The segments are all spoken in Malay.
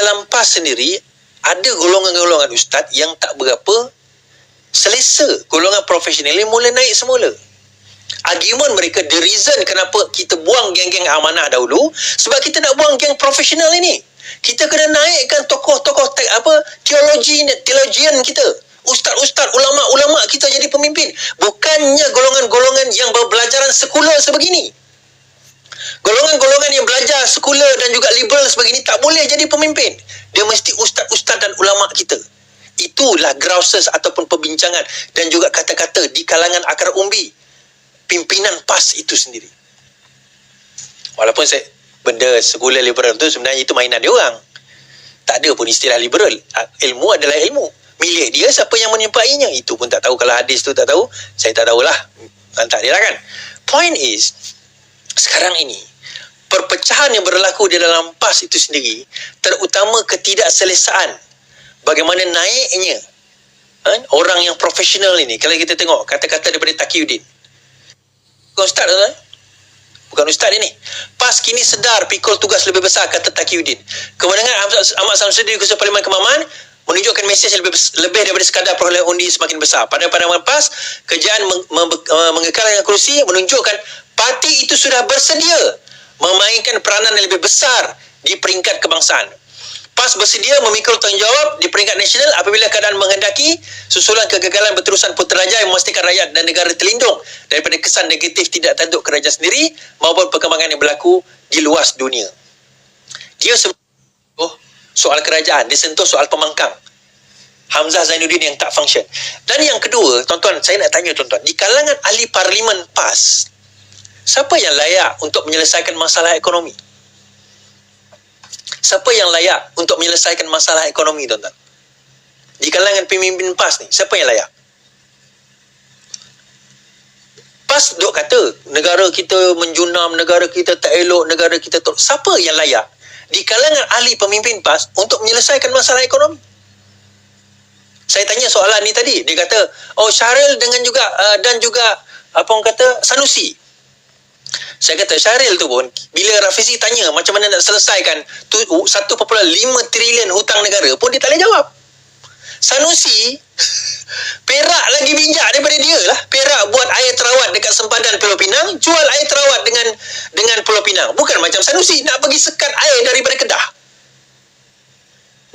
dalam PAS sendiri ada golongan-golongan ustaz yang tak berapa selesa. Golongan profesional ni mula naik semula. Argument mereka, the reason kenapa kita buang geng-geng amanah dahulu, sebab kita nak buang geng profesional ini. Kita kena naikkan tokoh-tokoh teologian kita, ustaz-ustaz, ulama-ulama kita jadi pemimpin. Bukannya golongan-golongan yang berbelajaran sekular sebegini. Golongan-golongan yang belajar sekular dan juga liberal sebegini tak boleh jadi pemimpin. Dia mesti ustaz-ustaz dan ulama kita. Itulah grouses ataupun perbincangan dan juga kata-kata di kalangan akar umbi pimpinan PAS itu sendiri. Walaupun benda sekular liberal tu sebenarnya itu mainan dia orang. Tak ada pun istilah liberal. Ilmu adalah ilmu. Milik dia, siapa yang menyumpainya itu pun tak tahu. Kalau hadis tu tak tahu, saya tak tahulah. Tak dia lah kan. Point is, sekarang ini perpecahan yang berlaku di dalam PAS itu sendiri, terutama ketidakselesaan bagaimana naiknya orang yang profesional ini. Kalau kita tengok kata-kata daripada Taqiyuddin, bukan ustaz tuan, bukan ustaz ini. PAS kini sedar pikul tugas lebih besar, kata Taqiyuddin. Kemenangan Ahmad Samsudin di Kursi Parlimen Kemaman menunjukkan mesej lebih daripada sekadar perolehan undi semakin besar. Pada pandangan PAS, kerjaan mengekalkan kursi menunjukkan parti itu sudah bersedia memainkan peranan yang lebih besar di peringkat kebangsaan. PAS bersedia memikul tanggungjawab di peringkat nasional apabila keadaan menghendaki, susulan kegagalan berterusan putrajaya yang memastikan rakyat dan negara terlindung daripada kesan negatif tidak tanduk kerajaan sendiri maupun perkembangan yang berlaku di luas dunia. Dia sentuh soal kerajaan, dia sentuh soal pembangkang Hamzah Zainuddin yang tak function. Dan yang kedua, tuan-tuan, saya nak tanya tuan-tuan, di kalangan ahli parlimen PAS, siapa yang layak untuk menyelesaikan masalah ekonomi? Siapa yang layak untuk menyelesaikan masalah ekonomi, tuan-tuan? Di kalangan pemimpin PAS ni, siapa yang layak? PAS duk kata, negara kita menjunam, negara kita tak elok, negara kita tak... Siapa yang layak di kalangan ahli pemimpin PAS untuk menyelesaikan masalah ekonomi? Saya tanya soalan ni tadi, dia kata, oh Syahril dengan juga, dan juga, apa orang kata, Sanusi. Saya kata Syahril tu pun bila Rafizi tanya macam mana nak selesaikan 1.5 trilion hutang negara pun dia tak boleh jawab. Sanusi Perak lagi bijak daripada dia lah. Perak buat air terawat dekat sempadan Pulau Pinang, jual air terawat dengan Pulau Pinang. Bukan macam Sanusi nak pergi sekat air daripada Kedah.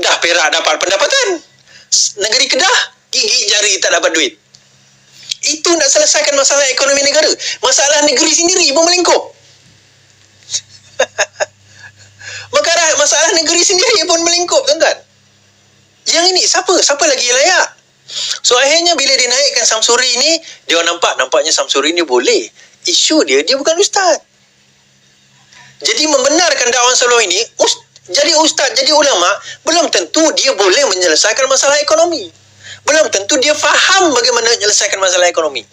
Dah Perak dapat pendapatan, negeri Kedah gigit jari tak dapat duit. Itu nak selesaikan masalah ekonomi negara. Masalah negeri sendiri pun melingkup. Masalah negeri sendiri pun melingkup, tuan-tuan. Yang ini siapa lagi yang layak? So akhirnya bila dia naikkan Samsuri ni, dia orang nampaknya Samsuri ni boleh. Isu dia bukan ustaz. Jadi membenarkan dakwaan sebelum ini, jadi ustaz, jadi ulama, belum tentu dia boleh menyelesaikan masalah ekonomi. Belum tentu dia faham bagaimana menyelesaikan masalah ekonomi.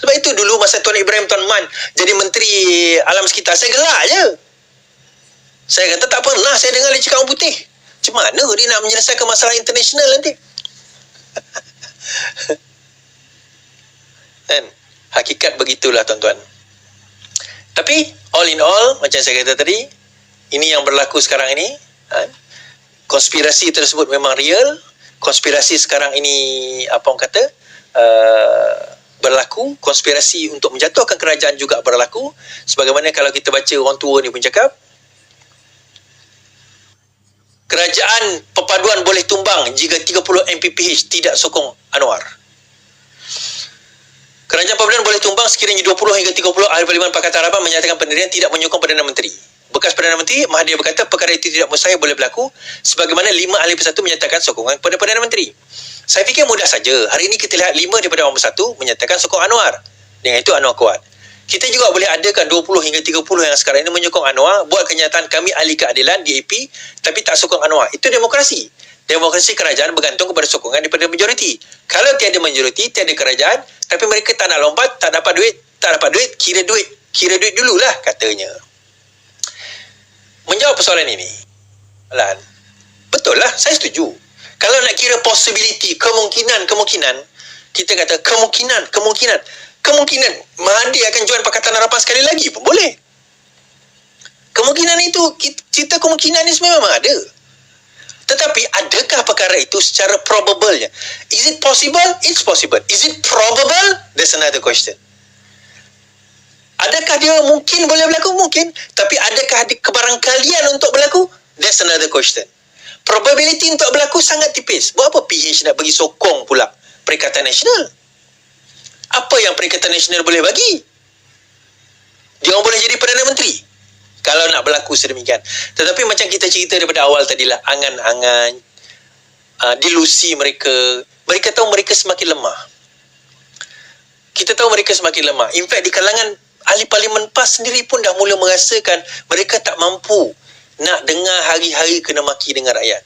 Sebab itu dulu masa Tuan Ibrahim Tuan Man jadi Menteri Alam Sekitar, saya gelak je. Saya kata tak pernah saya dengar dia cakap orang putih. Macam mana dia nak menyelesaikan masalah international nanti? Dan hakikat begitulah, tuan-tuan. Tapi all in all, macam saya kata tadi, ini yang berlaku sekarang ini. Konspirasi tersebut memang real. Konspirasi sekarang ini, apa orang kata, berlaku. Konspirasi untuk menjatuhkan kerajaan juga berlaku. Sebagaimana kalau kita baca orang tua ni pun cakap, kerajaan perpaduan boleh tumbang jika 30 MPPH tidak sokong Anwar. Kerajaan perpaduan boleh tumbang sekiranya 20 hingga 30 ahli Parlimen Pakatan Harapan menyatakan pendirian tidak menyokong Perdana Menteri. Bekas Perdana Menteri Mahathir berkata perkara itu tidak mustahil boleh berlaku sebagaimana 5 ahli bersatu menyatakan sokongan kepada Perdana Menteri. Saya fikir mudah saja. Hari ini kita lihat 5 daripada orang bersatu menyatakan sokong Anwar. Dengan itu Anwar kuat. Kita juga boleh adakan 20 hingga 30 yang sekarang ini menyokong Anwar, buat kenyataan kami ahli keadilan DAP tapi tak sokong Anwar. Itu demokrasi. Demokrasi kerajaan bergantung kepada sokongan daripada majoriti. Kalau tiada majoriti, tiada kerajaan, tapi mereka tak nak lompat, tak dapat duit, kira duit dululah katanya. Menjawab persoalan ini, betul lah, saya setuju. Kalau nak kira possibility, kemungkinan, kita kata kemungkinan Mahathir akan join Pakatan Harapan sekali lagi pun boleh. Kemungkinan itu, kita kemungkinan ni sebenarnya memang ada. Tetapi adakah perkara itu secara probable-nya? Is it possible? It's possible. Is it probable? That's another question. Adakah dia mungkin boleh berlaku? Mungkin. Tapi adakah ada kebarangkalian untuk berlaku? That's another question. Probability untuk berlaku sangat tipis. Buat apa PH nak bagi sokong pula Perikatan Nasional? Apa yang Perikatan Nasional boleh bagi? Dia orang boleh jadi Perdana Menteri kalau nak berlaku sedemikian. Tetapi macam kita cerita daripada awal tadilah, angan-angan, delusi mereka. Mereka tahu mereka semakin lemah. Kita tahu mereka semakin lemah. In fact, di kalangan ahli parlimen PAS sendiri pun dah mula merasakan mereka tak mampu nak dengar hari-hari kena maki dengan rakyat.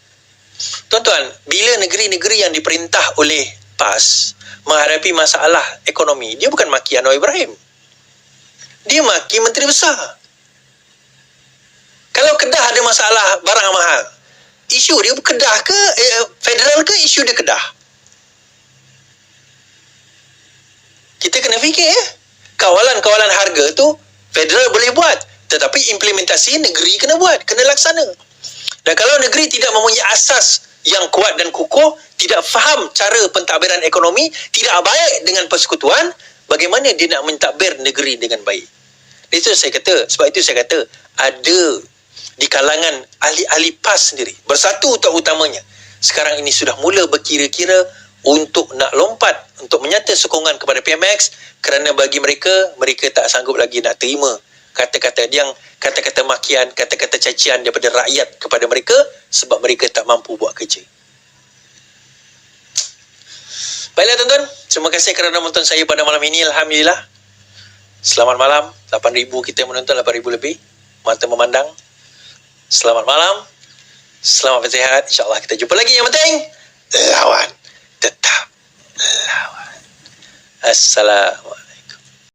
Tuan-tuan, bila negeri-negeri yang diperintah oleh PAS menghadapi masalah ekonomi, dia bukan maki Anwar Ibrahim. Dia maki Menteri Besar. Kalau Kedah ada masalah barang mahal, isu dia Kedah ke federal ke isu dia Kedah? Kita kena fikir ya. Kawalan-kawalan harga tu federal boleh buat, tetapi implementasi negeri kena buat, kena laksana. Dan kalau negeri tidak mempunyai asas yang kuat dan kukuh, tidak faham cara pentadbiran ekonomi, tidak baik dengan persekutuan, bagaimana dia nak mentadbir negeri dengan baik? Sebab itu saya kata ada di kalangan ahli-ahli PAS sendiri, bersatu terutamanya, sekarang ini sudah mula berkira-kira untuk nak lompat, untuk menyata sokongan kepada PMX, kerana bagi mereka tak sanggup lagi nak terima kata-kata makian, kata-kata cacian daripada rakyat kepada mereka, sebab mereka tak mampu buat kerja. Baiklah tuan-tuan, terima kasih kerana menonton saya pada malam ini. Alhamdulillah, selamat malam. 8,000 kita menonton, 8,000 lebih mata memandang. Selamat malam, selamat bersihat. InsyaAllah kita jumpa lagi. Yang penting, lawan, tetap lawan. Assalamualaikum.